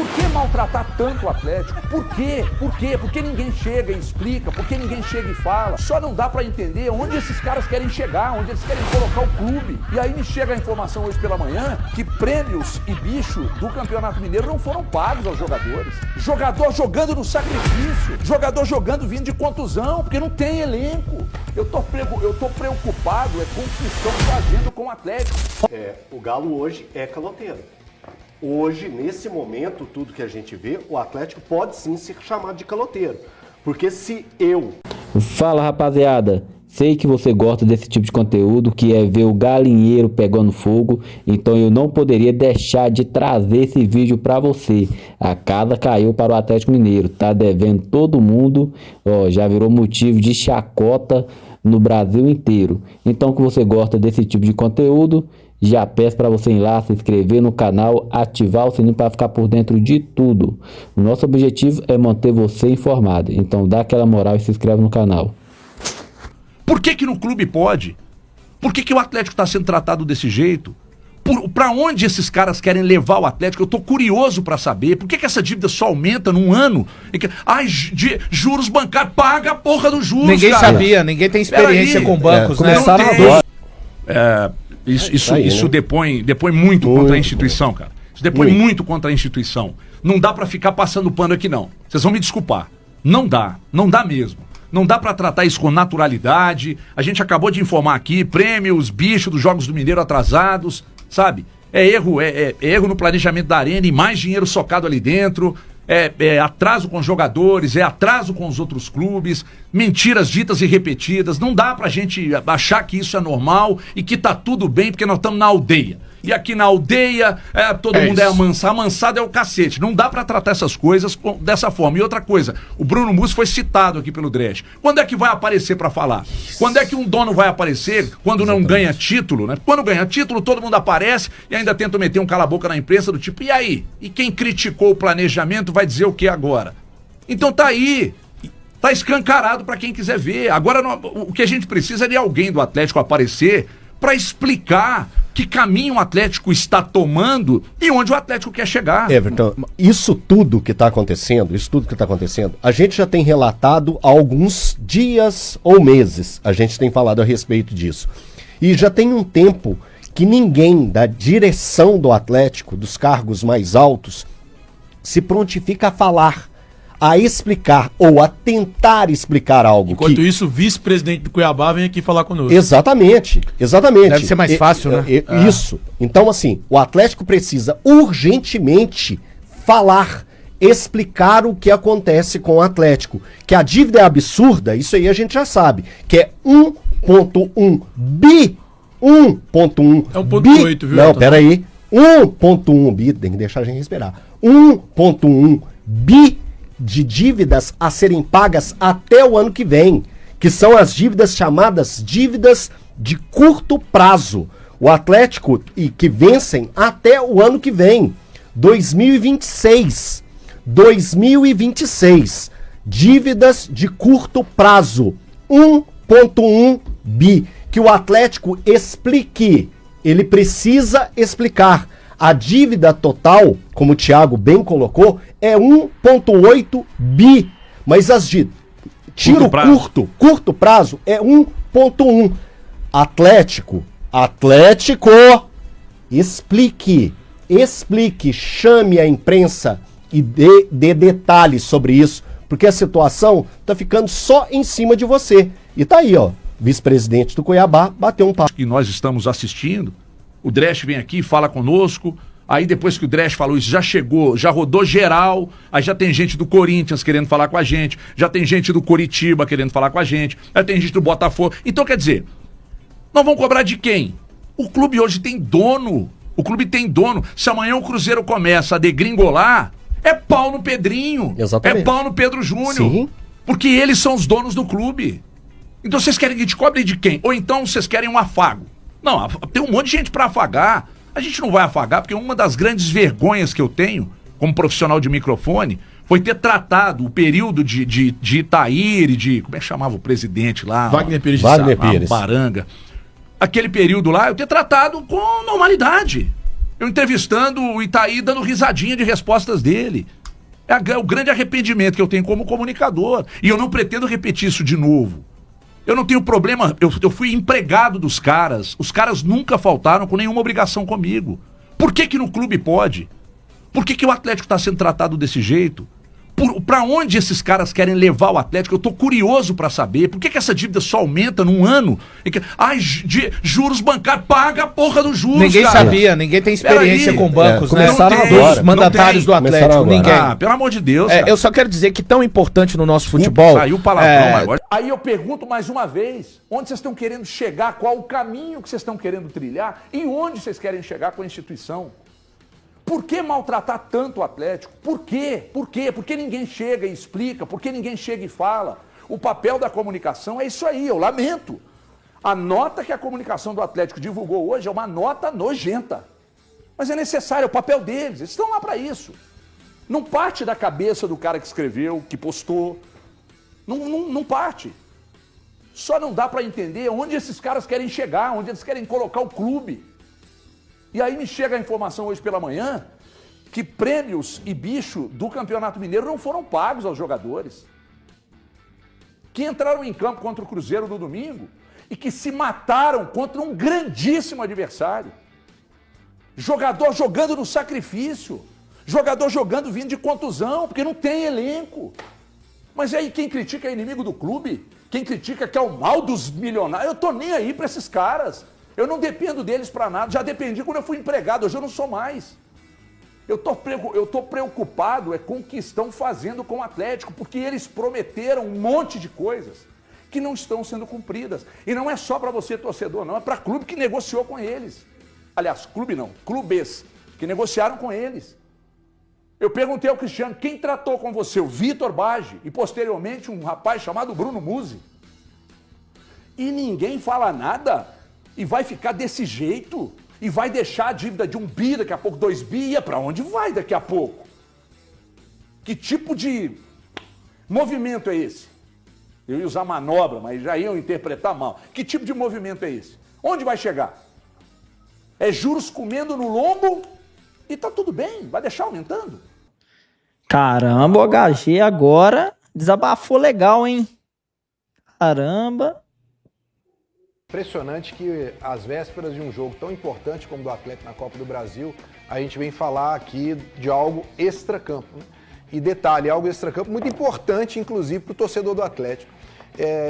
Por que maltratar tanto o Atlético? Por quê? Por quê? Por que ninguém chega e explica? Por que ninguém chega e fala? Só não dá pra entender onde esses caras querem chegar, onde eles querem colocar o clube. E aí me chega a informação hoje pela manhã que prêmios e bicho do Campeonato Mineiro não foram pagos aos jogadores. Jogador jogando no sacrifício, jogador jogando vindo de contusão, porque não tem elenco. Eu tô preocupado com o que estão fazendo com o Atlético. O Galo hoje é caloteiro. Hoje, nesse momento, tudo que a gente vê, o Atlético pode sim ser chamado de caloteiro. Porque se eu... Fala, rapaziada. Sei que você gosta desse tipo de conteúdo, que é ver o galinheiro pegando fogo, então eu não poderia deixar de trazer esse vídeo para você. A casa caiu para o Atlético Mineiro, tá devendo todo mundo, já virou motivo de chacota no Brasil inteiro. Então, que você gosta desse tipo de conteúdo, já peço para você ir lá, se inscrever no canal, ativar o sininho para ficar por dentro de tudo. O nosso objetivo é manter você informado, então dá aquela moral e se inscreve no canal. Por que no clube pode? Por que o Atlético está sendo tratado desse jeito? Para onde esses caras querem levar o Atlético? Eu tô curioso para saber. Por que essa dívida só aumenta num ano? Juros bancários, paga a porra dos juros, ninguém cara. Sabia, ninguém tem experiência com bancos, né? Começaram agora. Isso depõe muito contra a instituição, cara. Isso depõe muito contra a instituição. Não dá para ficar passando pano aqui, não. Vocês vão me desculpar. Não dá mesmo. Não dá pra tratar isso com naturalidade. A gente acabou de informar aqui, prêmios, bicho dos Jogos do Mineiro atrasados, sabe? É erro no planejamento da arena e mais dinheiro socado ali dentro. É atraso com os jogadores, é atraso com os outros clubes, mentiras ditas e repetidas. Não dá pra gente achar que isso é normal e que tá tudo bem porque nós estamos na aldeia. E aqui na aldeia, todo mundo é amansado. Amansado é o cacete. Não dá pra tratar essas coisas dessa forma. E outra coisa, o Bruno Mussi foi citado aqui pelo Dresch. Quando é que vai aparecer pra falar? Quando é que um dono vai aparecer? Quando não ganha título, né? Quando ganha título, todo mundo aparece e ainda tenta meter um cala-boca na imprensa do tipo, e aí? E quem criticou o planejamento vai dizer o que agora? Então tá aí. Tá escancarado pra quem quiser ver. Agora, o que a gente precisa é de alguém do Atlético aparecer pra explicar que caminho o Atlético está tomando e onde o Atlético quer chegar. Everton, isso tudo que está acontecendo, a gente já tem relatado há alguns dias ou meses, a gente tem falado a respeito disso. E já tem um tempo que ninguém da direção do Atlético, dos cargos mais altos, se prontifica a falar, a explicar ou a tentar explicar algo. Enquanto isso, o vice-presidente do Cuiabá vem aqui falar conosco. Exatamente. Deve ser mais fácil, né? Isso. Então, assim, o Atlético precisa urgentemente falar, explicar o que acontece com o Atlético. Que a dívida é absurda, isso aí a gente já sabe, que é 1,1 bi. 1,1 é 1,8, viu? Não, peraí. 1,1 bi, tem que deixar a gente respirar. 1,1 bi de dívidas a serem pagas até o ano que vem, que são as dívidas chamadas dívidas de curto prazo. O Atlético e que vencem até o ano que vem, 2026. 2026. Dívidas de curto prazo, 1,1 bi. Que o Atlético explique. Ele precisa explicar. A dívida total, como o Thiago bem colocou, é 1,8 bi. Mas as de tiro curto prazo é 1,1. Atlético, explique, chame a imprensa e dê detalhes sobre isso, porque a situação tá ficando só em cima de você. E tá aí, ó, vice-presidente do Cuiabá bateu um papo. Que nós estamos assistindo. O Dresch vem aqui, fala conosco, aí depois que o Dresch falou isso, já chegou, já rodou geral, aí já tem gente do Corinthians querendo falar com a gente, já tem gente do Coritiba querendo falar com a gente, já tem gente do Botafogo. Então, quer dizer, nós vamos cobrar de quem? O clube hoje tem dono, Se amanhã o Cruzeiro começa a degringolar, é pau no Pedrinho, exatamente. É pau no Pedro Júnior, sim, porque eles são os donos do clube. Então vocês querem que a gente cobre de quem? Ou então vocês querem um afago? Não, tem um monte de gente para afagar. A gente não vai afagar, porque uma das grandes vergonhas que eu tenho, como profissional de microfone, foi ter tratado o período de Itaíre, de... Como é que chamava o presidente lá? Wagner Pires. Baranga. Aquele período lá, eu ter tratado com normalidade. Eu entrevistando o Itaí, dando risadinha de respostas dele. É o grande arrependimento que eu tenho como comunicador. E eu não pretendo repetir isso de novo. Eu não tenho problema, eu fui empregado dos caras. Os caras nunca faltaram com nenhuma obrigação comigo. Por que no clube pode? Por que o Atlético está sendo tratado desse jeito? Para onde esses caras querem levar o Atlético? Eu tô curioso para saber. Por que essa dívida só aumenta num ano? Juros bancários, paga a porra do juros, ninguém cara. Sabia, ninguém tem experiência com bancos, né? Os mandatários do Atlético, ninguém. Pelo amor de Deus, eu só quero dizer que tão importante no nosso futebol... Saiu palavrão agora. Aí eu pergunto mais uma vez, onde vocês estão querendo chegar? Qual o caminho que vocês estão querendo trilhar? E onde vocês querem chegar com a instituição? Por que maltratar tanto o Atlético? Por quê? Por quê? Por que ninguém chega e explica? Por que ninguém chega e fala? O papel da comunicação é isso aí, eu lamento. A nota que a comunicação do Atlético divulgou hoje é uma nota nojenta. Mas é necessário, é o papel deles, eles estão lá para isso. Não parte da cabeça do cara que escreveu, que postou. Não parte. Só não dá para entender onde esses caras querem chegar, onde eles querem colocar o clube. E aí me chega a informação hoje pela manhã que prêmios e bicho do Campeonato Mineiro não foram pagos aos jogadores. Que entraram em campo contra o Cruzeiro no domingo e que se mataram contra um grandíssimo adversário. Jogador jogando no sacrifício. Jogador jogando vindo de contusão, porque não tem elenco. Mas aí quem critica é inimigo do clube? Quem critica que é o mal dos milionários? Eu tô nem aí para esses caras. Eu não dependo deles para nada. Já dependi quando eu fui empregado, hoje eu não sou mais. Eu tô preocupado com o que estão fazendo com o Atlético, porque eles prometeram um monte de coisas que não estão sendo cumpridas. E não é só para você, torcedor, não. É para clube que negociou com eles. Aliás, clube não, clubes que negociaram com eles. Eu perguntei ao Cristiano, quem tratou com você? O Vitor Bage e posteriormente um rapaz chamado Bruno Musi. E ninguém fala nada. E vai ficar desse jeito? E vai deixar a dívida de 1 bi, daqui a pouco 2 bi? E para onde vai daqui a pouco? Que tipo de movimento é esse? Eu ia usar manobra, mas já iam interpretar mal. Que tipo de movimento é esse? Onde vai chegar? É juros comendo no lombo e tá tudo bem, vai deixar aumentando. Caramba, o HG agora desabafou legal, hein? Caramba. Impressionante que às vésperas de um jogo tão importante como o do Atlético na Copa do Brasil, a gente vem falar aqui de algo extracampo, né? E detalhe, algo extracampo muito importante, inclusive, para o torcedor do Atlético.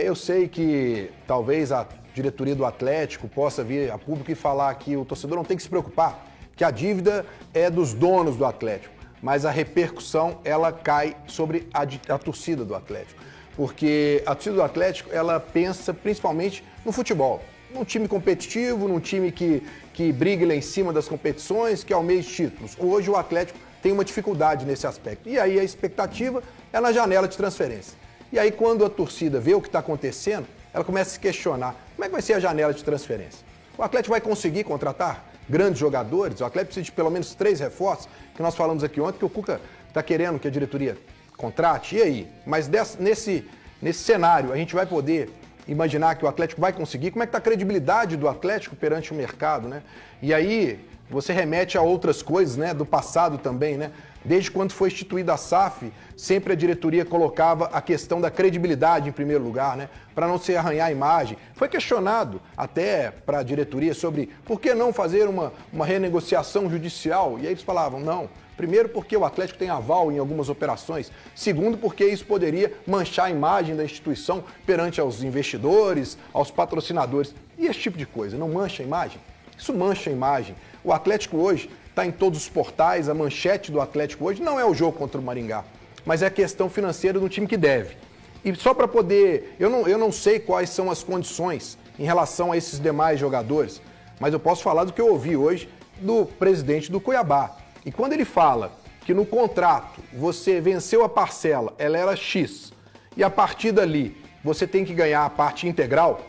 Eu sei que talvez a diretoria do Atlético possa vir a público e falar que o torcedor não tem que se preocupar, que a dívida é dos donos do Atlético, mas a repercussão ela cai sobre a torcida do Atlético. Porque a torcida do Atlético, ela pensa principalmente no futebol. Num time competitivo, num time que briga lá em cima das competições, que almeja títulos. Hoje o Atlético tem uma dificuldade nesse aspecto. E aí a expectativa é na janela de transferência. E aí quando a torcida vê o que está acontecendo, ela começa a se questionar. Como é que vai ser a janela de transferência? O Atlético vai conseguir contratar grandes jogadores? O Atlético precisa de pelo menos 3 reforços, que nós falamos aqui ontem, que o Cuca está querendo que a diretoria contrate, e aí? Mas nesse cenário, a gente vai poder imaginar que o Atlético vai conseguir? Como é que está a credibilidade do Atlético perante o mercado, né? E aí, você remete a outras coisas, né? Do passado também, né? Desde quando foi instituída a SAF, sempre a diretoria colocava a questão da credibilidade em primeiro lugar, né? Para não se arranhar a imagem. Foi questionado até para a diretoria sobre por que não fazer uma renegociação judicial. E aí eles falavam, não. Primeiro, porque o Atlético tem aval em algumas operações. Segundo, porque isso poderia manchar a imagem da instituição perante aos investidores, aos patrocinadores. E esse tipo de coisa, não mancha a imagem? Isso mancha a imagem. O Atlético hoje está em todos os portais, a manchete do Atlético hoje não é o jogo contra o Maringá, mas é a questão financeira do time que deve. E só para poder... Eu não sei quais são as condições em relação a esses demais jogadores, mas eu posso falar do que eu ouvi hoje do presidente do Cuiabá. E quando ele fala que no contrato você venceu a parcela, ela era X, e a partir dali você tem que ganhar a parte integral,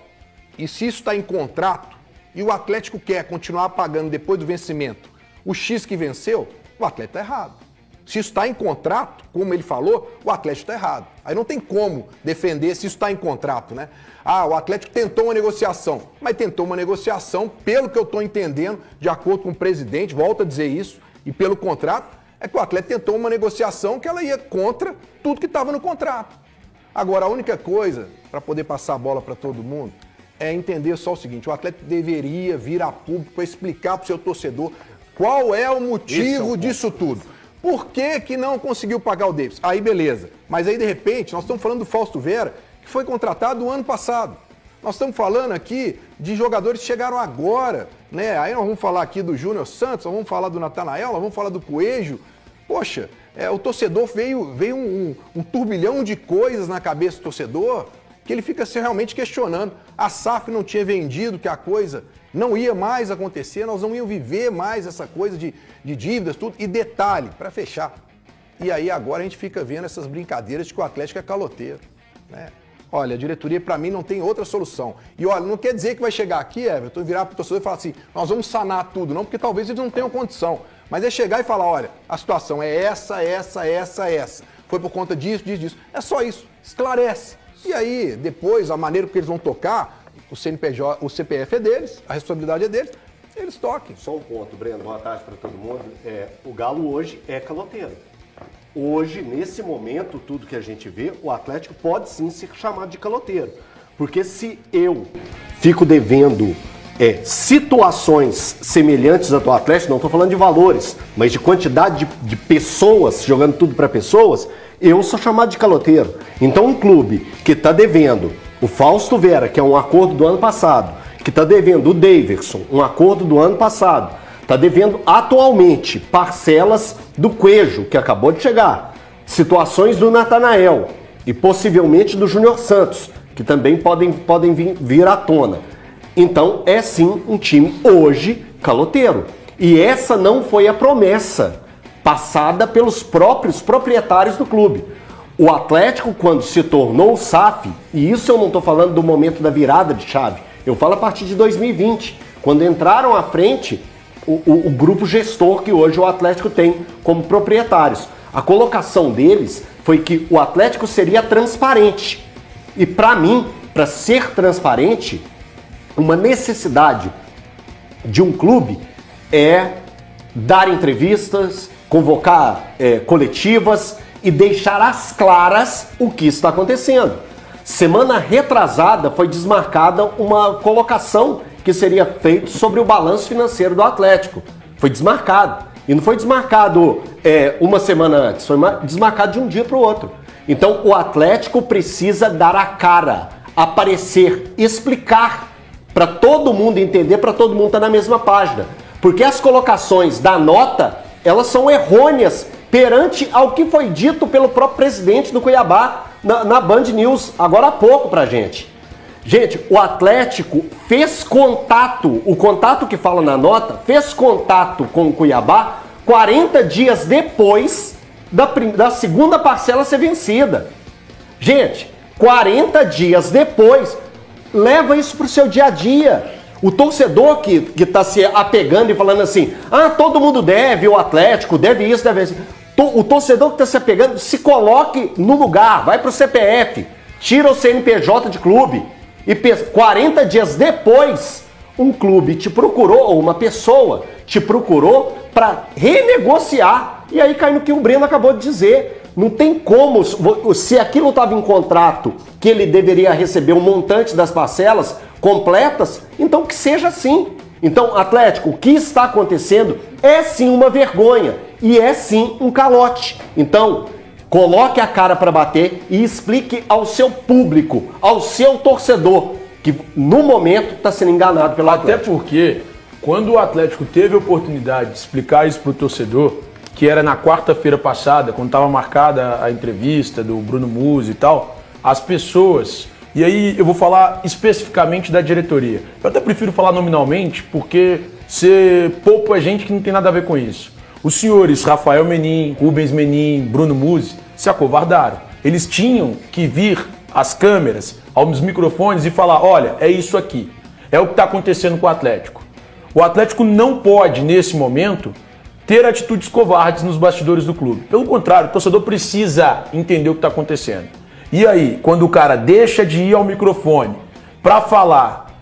e se isso está em contrato, e o Atlético quer continuar pagando depois do vencimento o X que venceu, o Atlético está errado. Se isso está em contrato, como ele falou, o Atlético está errado. Aí não tem como defender se isso está em contrato, né? Ah, o Atlético tentou uma negociação, mas tentou uma negociação, pelo que eu estou entendendo, de acordo com o presidente, volto a dizer isso, e pelo contrato, é que o Atlético tentou uma negociação que ela ia contra tudo que estava no contrato. Agora, a única coisa, para poder passar a bola para todo mundo, é entender só o seguinte, o Atlético deveria vir a público para explicar para o seu torcedor qual é o motivo disso tudo. Por que não conseguiu pagar o Davis? Aí beleza, mas aí de repente nós estamos falando do Fausto Vera, que foi contratado no ano passado. Nós estamos falando aqui de jogadores que chegaram agora, né? Aí nós vamos falar aqui do Júnior Santos, nós vamos falar do Natanael, nós vamos falar do Coelho. Poxa, o torcedor veio um turbilhão de coisas na cabeça do torcedor que ele fica se realmente questionando. A SAF não tinha vendido, que a coisa não ia mais acontecer, nós não íamos viver mais essa coisa de dívidas, tudo. E detalhe, para fechar, e aí agora a gente fica vendo essas brincadeiras de que o Atlético é caloteiro, né? Olha, a diretoria para mim não tem outra solução. E olha, não quer dizer que vai chegar aqui, Everton, virar para o torcedor e falar assim, nós vamos sanar tudo, não, porque talvez eles não tenham condição. Mas é chegar e falar, olha, a situação é essa. Foi por conta disso. É só isso, esclarece. E aí, depois, a maneira que eles vão tocar, o CNPJ, o CPF é deles, a responsabilidade é deles, eles toquem. Só um ponto, Breno, boa tarde para todo mundo. O Galo hoje é caloteiro. Hoje, nesse momento, tudo que a gente vê, o Atlético pode sim ser chamado de caloteiro. Porque se eu fico devendo situações semelhantes ao do Atlético, não estou falando de valores, mas de quantidade de pessoas, jogando tudo para pessoas, eu sou chamado de caloteiro. Então um clube que está devendo o Fausto Vera, que é um acordo do ano passado, que está devendo o Daverson, um acordo do ano passado, está devendo atualmente parcelas do Coelho, que acabou de chegar, situações do Natanael e possivelmente do Júnior Santos, que também podem vir à tona. Então é sim um time hoje caloteiro. E essa não foi a promessa passada pelos próprios proprietários do clube. O Atlético, quando se tornou o SAF, e isso eu não estou falando do momento da virada de chave, eu falo a partir de 2020, quando entraram à frente o grupo gestor que hoje o Atlético tem como proprietários. A colocação deles foi que o Atlético seria transparente. E para mim, para ser transparente, uma necessidade de um clube é dar entrevistas, convocar coletivas e deixar às claras o que está acontecendo. Semana retrasada foi desmarcada uma colocação que seria feita sobre o balanço financeiro do Atlético. Foi desmarcado. E não foi desmarcado uma semana antes, foi desmarcado de um dia para o outro. Então o Atlético precisa dar a cara, aparecer, explicar para todo mundo entender, para todo mundo estar na mesma página. Porque as colocações da nota, elas são errôneas perante ao que foi dito pelo próprio presidente do Cuiabá na Band News, agora há pouco pra gente. Gente, o Atlético fez contato, o contato que fala na nota, fez contato com o Cuiabá 40 dias depois da segunda parcela ser vencida. Gente, 40 dias depois, leva isso pro seu dia a dia. O torcedor que está se apegando e falando assim, todo mundo deve, o Atlético deve isso, deve isso. O torcedor que está se apegando, se coloque no lugar, vai pro CPF, tira o CNPJ de clube e pensa, 40 dias depois, um clube te procurou, ou uma pessoa te procurou para renegociar. E aí cai no que o Breno acabou de dizer. Não tem como, se aquilo estava em contrato, que ele deveria receber um montante das parcelas completas, então que seja assim. Então, Atlético, o que está acontecendo é sim uma vergonha e é sim um calote. Então, coloque a cara para bater e explique ao seu público, ao seu torcedor, que no momento está sendo enganado pelo Atlético. Até porque, quando o Atlético teve a oportunidade de explicar isso para o torcedor, que era na quarta-feira passada, quando estava marcada a entrevista do Bruno Musi e tal, as pessoas... E aí eu vou falar especificamente da diretoria. Eu até prefiro falar nominalmente, porque você poupa gente que não tem nada a ver com isso. Os senhores Rafael Menin, Rubens Menin, Bruno Musi se acovardaram. Eles tinham que vir às câmeras, aos microfones e falar, olha, é isso aqui. É o que está acontecendo com o Atlético. O Atlético não pode, nesse momento, ter atitudes covardes nos bastidores do clube. Pelo contrário, o torcedor precisa entender o que está acontecendo. E aí, quando o cara deixa de ir ao microfone para falar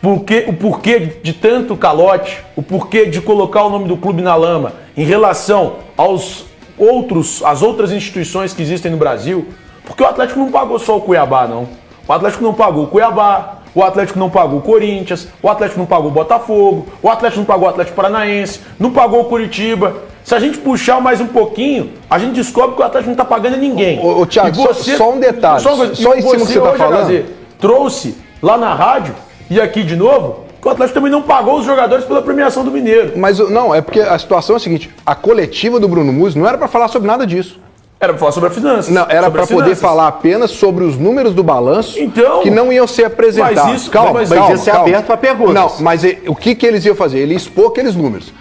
o porquê de tanto calote, o porquê de colocar o nome do clube na lama em relação às outras instituições que existem no Brasil, porque o Atlético não pagou só o Cuiabá, não. O Atlético não pagou o Cuiabá, o Atlético não pagou o Corinthians, o Atlético não pagou o Botafogo, o Atlético não pagou o Atlético Paranaense, não pagou o Curitiba. Se a gente puxar mais um pouquinho, a gente descobre que o Atlético não está pagando a ninguém. Ô Thiago, só um detalhe, só em cima do que você está falando. Trouxe lá na rádio e aqui de novo, que o Atlético também não pagou os jogadores pela premiação do Mineiro. Mas não, é porque a situação é a seguinte, a coletiva do Bruno Musi não era para falar sobre nada disso. Era para falar sobre a finanças. Não, era para poder falar apenas sobre os números do balanço então, que não iam ser apresentados. Mas isso, calma, mas ia ser aberto para perguntas. Não, mas o que eles iam fazer? Ele expor aqueles números.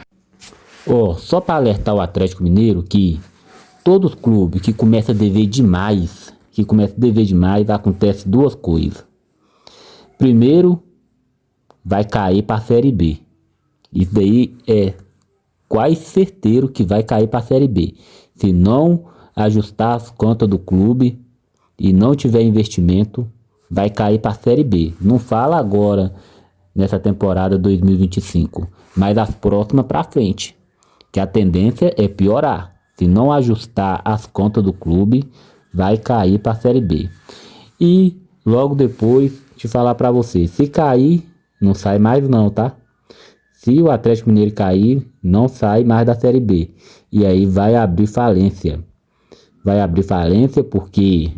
Só para alertar o Atlético Mineiro que todos os clubes que começam a dever demais, acontece duas coisas. Primeiro, vai cair para a Série B. Isso daí é quase certeiro que vai cair para a Série B. Se não ajustar as contas do clube e não tiver investimento, vai cair para a Série B. Não fala agora nessa temporada 2025, mas as próximas para frente, que a tendência é piorar. Se não ajustar as contas do clube, vai cair para a Série B. E logo depois te falar para você, se cair, não sai mais não, tá? Se o Atlético Mineiro cair, não sai mais da Série B. E aí vai abrir falência. Vai abrir falência porque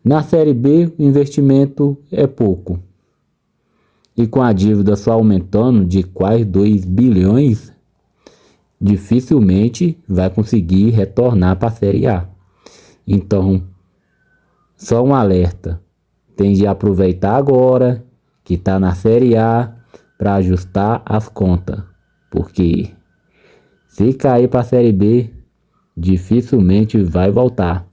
na Série B o investimento é pouco. E com a dívida só aumentando de quase 2 bilhões, dificilmente vai conseguir retornar para a Série A. Então, só um alerta. Tem de aproveitar agora que está na Série A para ajustar as contas. Porque se cair para a Série B, dificilmente vai voltar.